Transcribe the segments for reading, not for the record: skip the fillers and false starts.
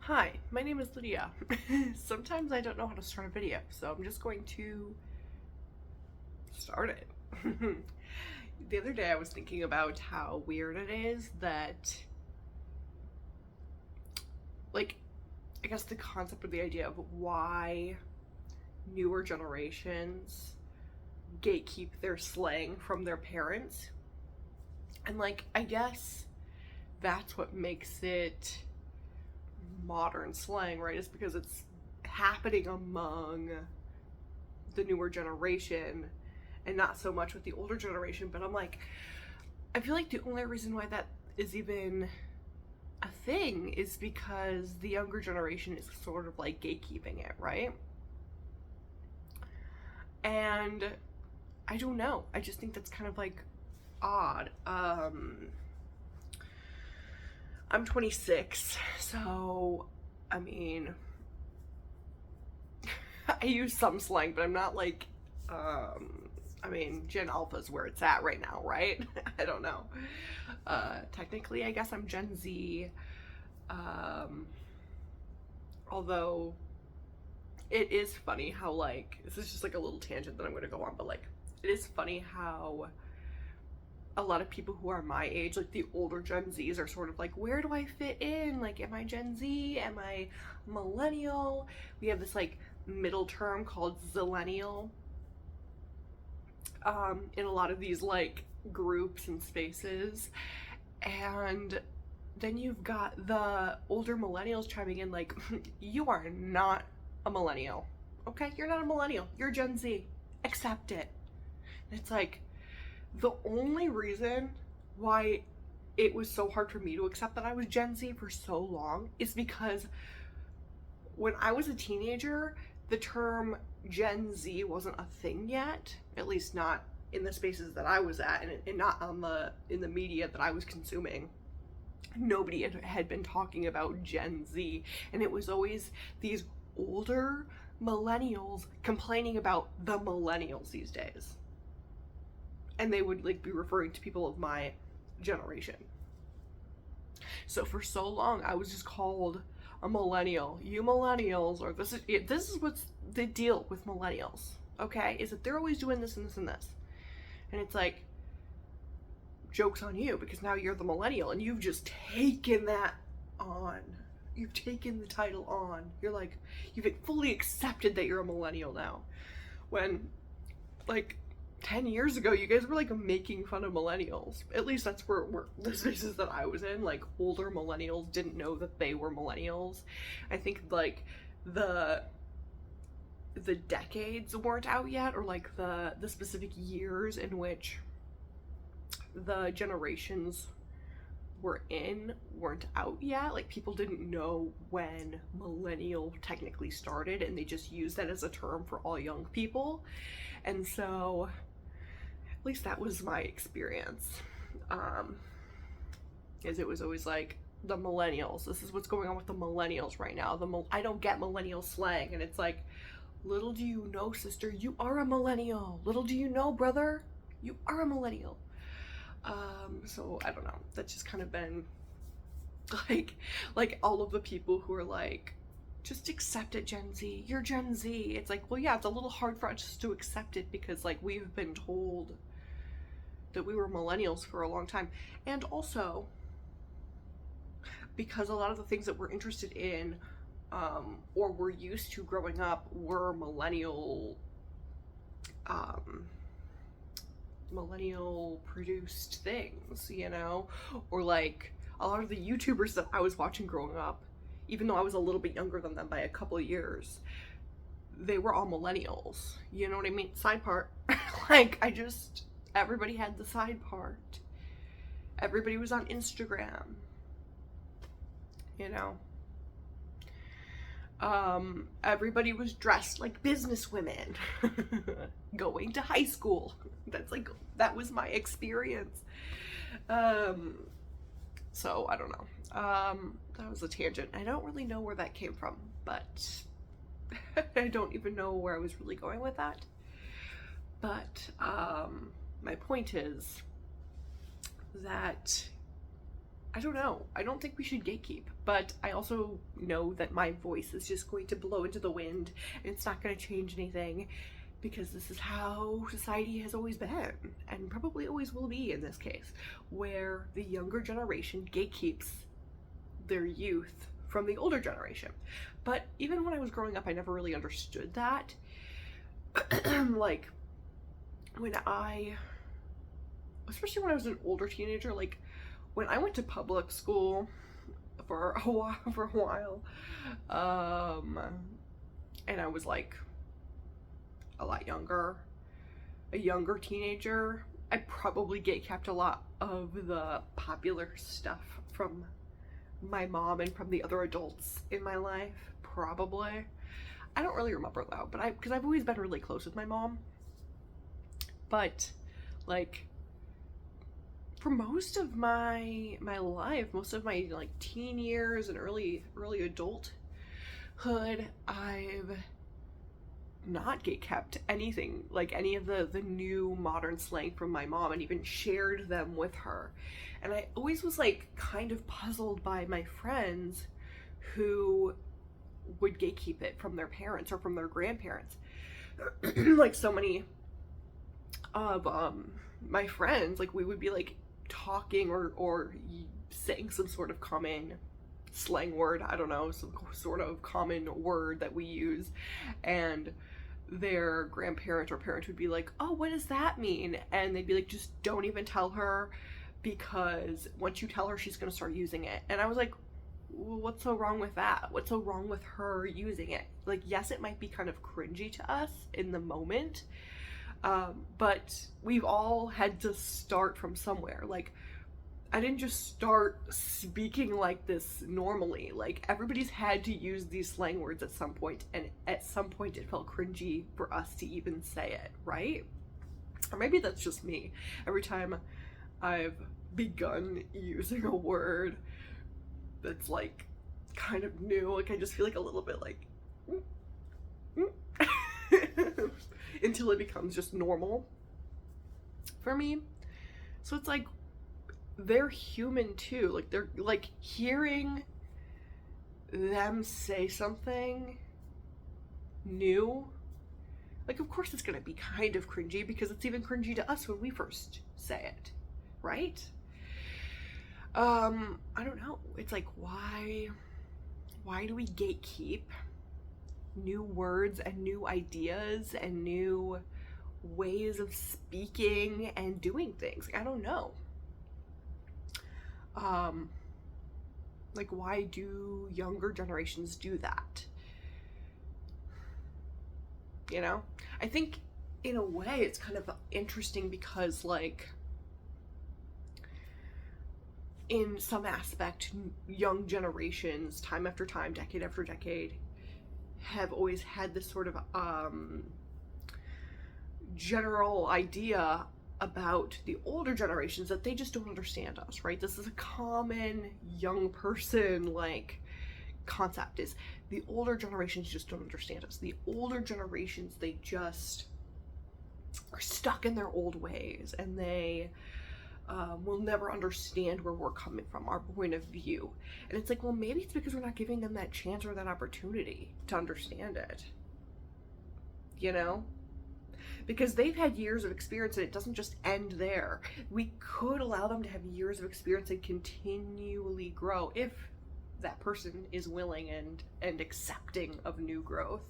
Hi, my name is Lydia. Sometimes I don't know how to start a video, so I'm just going to start it. The other day I was thinking about how weird it is that, like, I guess the concept or the idea of why newer generations gatekeep their slang from their parents. And, like, I guess that's what makes it modern slang, right? Is because it's happening among the newer generation and not so much with the older generation. But I'm like, I feel like the only reason why that is even a thing is because the younger generation is sort of like gatekeeping it, right? And I don't know. I just think that's kind of like odd. I'm 26, so I mean, I use some slang, but I'm not like, I mean, Gen Alpha is where it's at right now, right? I don't know. Technically, I guess I'm Gen Z. Um, Although it is funny how, like, this is just like a little tangent that I'm going to go on, but like, it is funny how a lot of people who are my age, like the older Gen Zs, are sort of like, where do I fit in? Like, am I Gen Z? Am I millennial? We have this like middle term called zillennial in a lot of these like groups and spaces. And then you've got the older millennials chiming in like, you are not a millennial. Okay, you're not a millennial. You're Gen Z. Accept it. And it's like, the only reason why it was so hard for me to accept that I was Gen Z for so long is because when I was a teenager, the term Gen Z wasn't a thing yet, at least not in the spaces that I was at, and not on in the media that I was consuming. Nobody had been talking about Gen Z, and it was always these older millennials complaining about the millennials these days, and they would like be referring to people of my generation. So for so long, I was just called a millennial. You millennials, or this is what's the deal with millennials. Okay, is that they're always doing this and this and this, and it's like, joke's on you because now you're the millennial and you've just taken that on. You've taken the title on. You're like, you've fully accepted that you're a millennial now. When, like, 10 years ago, you guys were like making fun of millennials. At least that's where the spaces that I was in. Like, older millennials didn't know that they were millennials. I think like the decades weren't out yet, or like the specific years in which the generations weren't out yet. Like, people didn't know when millennial technically started, and they just used that as a term for all young people. And so at least that was my experience. Is it was always like, the millennials, this is what's going on with the millennials right now. I don't get millennial slang. And it's like, little do you know, sister, you are a millennial. Little do you know, brother, you are a millennial. So I don't know. That's just kind of been like all of the people who are like, just accept it, Gen Z. You're Gen Z. It's like, well, yeah, it's a little hard for us to accept it because like we've been told that we were millennials for a long time, and also because a lot of the things that we're interested in, or we're used to growing up, were millennial produced things, you know? Or like a lot of the YouTubers that I was watching growing up, even though I was a little bit younger than them by a couple of years, they were all millennials. You know what I mean? Side part. Like, everybody had the side part. Everybody was on Instagram, you know? Everybody was dressed like business women going to high school. That was my experience. So I don't know. That was a tangent. I don't really know where that came from, but I don't even know where I was really going with that. But my point is that I don't know. I don't think we should gatekeep, but I also know that my voice is just going to blow into the wind and it's not going to change anything because this is how society has always been and probably always will be in this case, where the younger generation gatekeeps their youth from the older generation. But even when I was growing up, I never really understood that. Like, especially when I was an older teenager, like, when I went to public school for a while, and I was like a lot younger, a younger teenager, I probably gatekept a lot of the popular stuff from my mom and from the other adults in my life, probably. I don't really remember though, but because I've always been really close with my mom. But like, for most of my life, most of my like teen years and early adulthood, I've not gatekept anything, like any of the new modern slang from my mom, and even shared them with her. And I always was like kind of puzzled by my friends who would gatekeep it from their parents or from their grandparents. Like, so many of my friends, like, we would be like talking or saying some sort of common slang word, I don't know, some sort of common word that we use, and their grandparent or parent would be like, oh, what does that mean? And they'd be like, just don't even tell her, because once you tell her, she's gonna start using it. And I was like, what's so wrong with that? What's so wrong with her using it? Like, yes, it might be kind of cringy to us in the moment, but we've all had to start from somewhere. Like, I didn't just start speaking like this normally. Like, everybody's had to use these slang words at some point, and at some point it felt cringy for us to even say it, right? Or maybe that's just me. Every time I've begun using a word that's like kind of new, like, I just feel like a little bit like until it becomes just normal for me. So it's like, they're human too. Like, they're like, hearing them say something new, like, of course it's gonna be kind of cringy, because it's even cringy to us when we first say it, right? I don't know. It's like, why do we gatekeep new words and new ideas and new ways of speaking and doing things? Like, I don't know. Like, why do younger generations do that? You know? I think in a way it's kind of interesting because, like, in some aspect, young generations, time after time, decade after decade, have always had this sort of general idea about the older generations that they just don't understand us, right? This is a common young person like concept, is the older generations just don't understand us. The older generations, they just are stuck in their old ways, and they will never understand where we're coming from, our point of view. And it's like, well, maybe it's because we're not giving them that chance or that opportunity to understand it, you know? Because they've had years of experience, and it doesn't just end there. We could allow them to have years of experience and continually grow if that person is willing and accepting of new growth,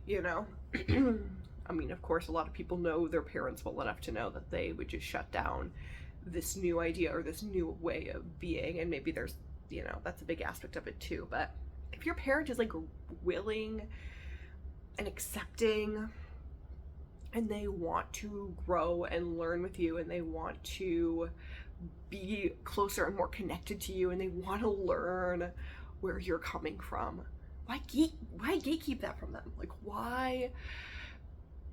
you know? I mean, of course, a lot of people know their parents well enough to know that they would just shut down this new idea or this new way of being, and maybe there's, you know, that's a big aspect of it too. But if your parent is like willing and accepting, and they want to grow and learn with you, and they want to be closer and more connected to you, and they want to learn where you're coming from, why gatekeep that from them? Like, why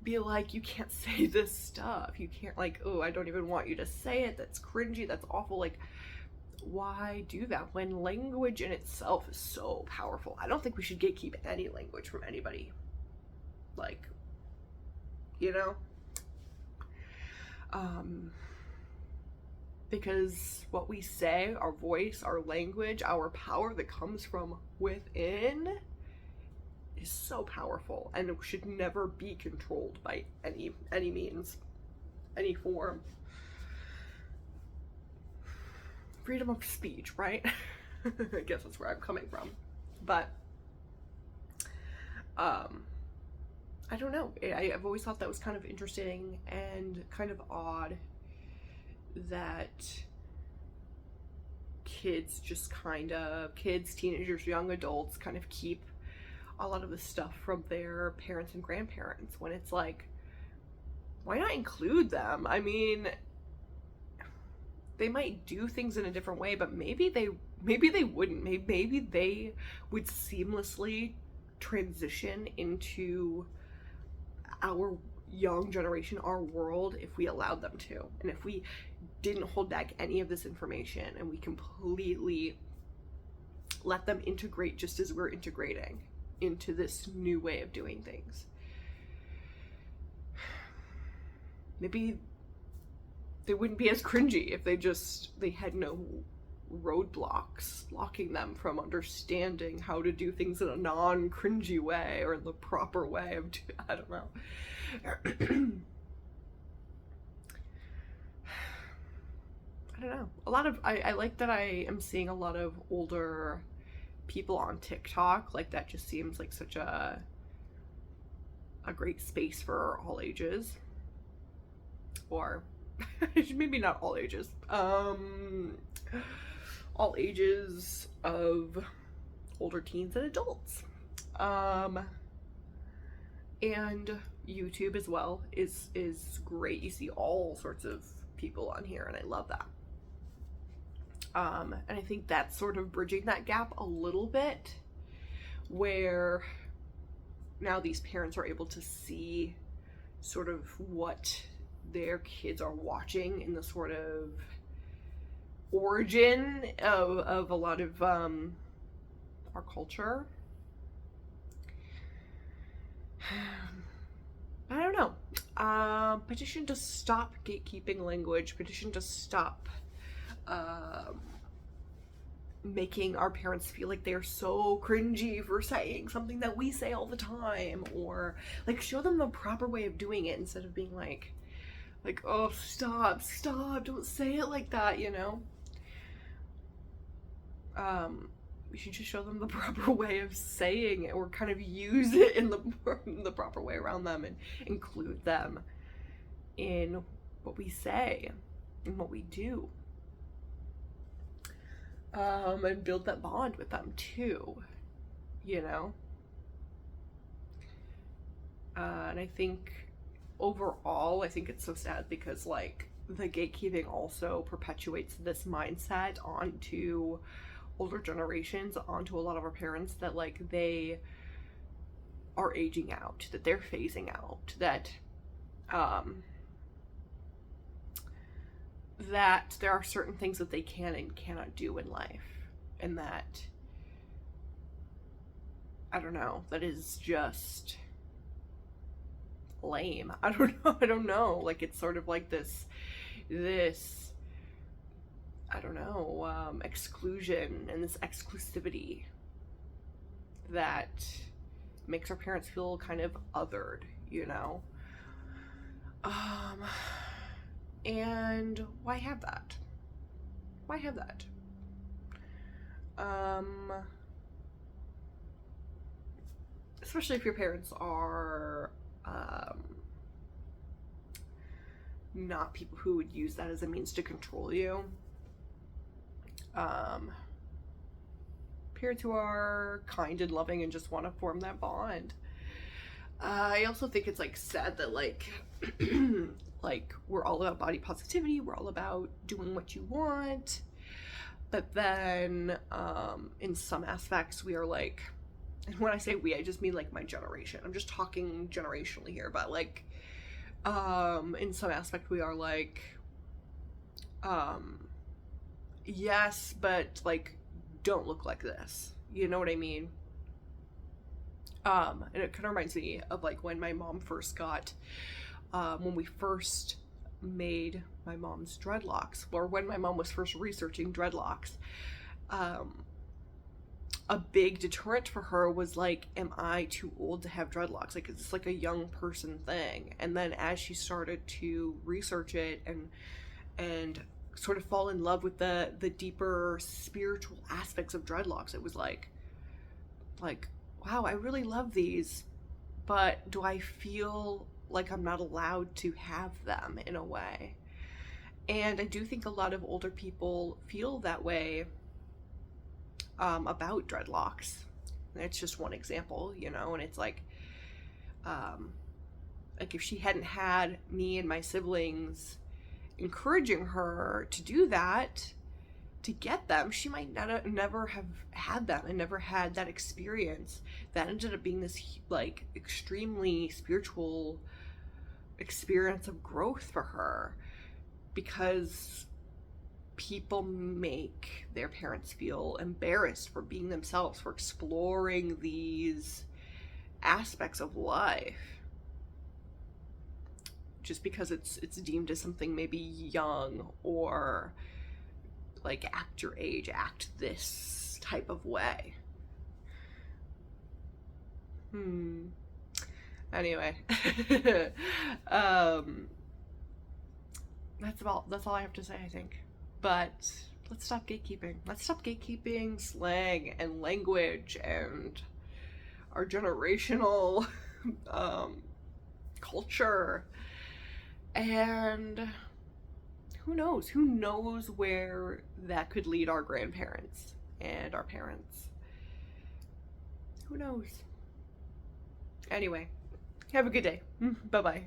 be like, you can't say this stuff, you can't, like, oh, I don't even want you to say it, that's cringy, that's awful? Like, why do that when language in itself is so powerful? I don't think we should gatekeep any language from anybody, like, you know? because what we say, our voice, our language, our power that comes from within is so powerful, and it should never be controlled by any means, any form. Freedom of speech, right? I guess that's where I'm coming from. But I don't know. I've always thought that was kind of interesting and kind of odd that kids, teenagers, young adults kind of keep a lot of the stuff from their parents and grandparents, when it's like, why not include them? I mean, they might do things in a different way, but maybe they wouldn't. Maybe they would seamlessly transition into our young generation, our world, if we allowed them to, and if we didn't hold back any of this information and we completely let them integrate just as we're integrating into this new way of doing things. Maybe they wouldn't be as cringy if they had no roadblocks blocking them from understanding how to do things in a non-cringy way, or the proper way of I don't know. I don't know. I like that I am seeing a lot of older people on TikTok. Like, that just seems like such a great space for all ages. Or maybe not all ages. All ages of older teens and adults. And YouTube as well is great. You see all sorts of people on here, and I love that. And I think that's sort of bridging that gap a little bit, where now these parents are able to see sort of what their kids are watching in the sort of origin of a lot of our culture. I don't know. Petition to stop gatekeeping language. Petition to stop making our parents feel like they're so cringy for saying something that we say all the time, or like show them the proper way of doing it instead of being like, oh, stop, don't say it like that, you know? We should just show them the proper way of saying it, or kind of use it in the proper way around them, and include them in what we say and what we do. And build that bond with them too, you know? And I think overall, I think it's so sad because, like, the gatekeeping also perpetuates this mindset onto older generations, onto a lot of our parents, that like they are aging out, that they're phasing out, that that there are certain things that they can and cannot do in life, and that, I don't know, that is just lame. I don't know, like, it's sort of like this I don't know, exclusion and this exclusivity that makes our parents feel kind of othered, you know? And why have that? Why have that? Especially if your parents are not people who would use that as a means to control you. Parents who are kind and loving and just want to form that bond. I also think it's like sad that like like we're all about body positivity, we're all about doing what you want, but then in some aspects we are like, and when I say we, I just mean like my generation, I'm just talking generationally here, but like in some aspect we are like yes, but like don't look like this, you know what I mean? And it kind of reminds me of like when my mom first got when we first made my mom's dreadlocks, or when my mom was first researching dreadlocks, a big deterrent for her was like, am I too old to have dreadlocks? Like, it's like a young person thing. And then as she started to research it and sort of fall in love with the deeper spiritual aspects of dreadlocks, it was like, wow, I really love these, but do I feel like I'm not allowed to have them in a way? And I do think a lot of older people feel that way about dreadlocks. And it's just one example, you know, and it's like if she hadn't had me and my siblings encouraging her to do that, to get them, she might never have had them and never had that experience that ended up being this like extremely spiritual experience of growth for her, because people make their parents feel embarrassed for being themselves, for exploring these aspects of life, just because it's deemed as something maybe young, or like, act your age, act this type of way. Anyway. That's all I have to say, I think. But let's stop gatekeeping. Let's stop gatekeeping slang and language and our generational culture. And who knows where that could lead our grandparents and our parents. Who knows? Anyway, have a good day. Bye-bye.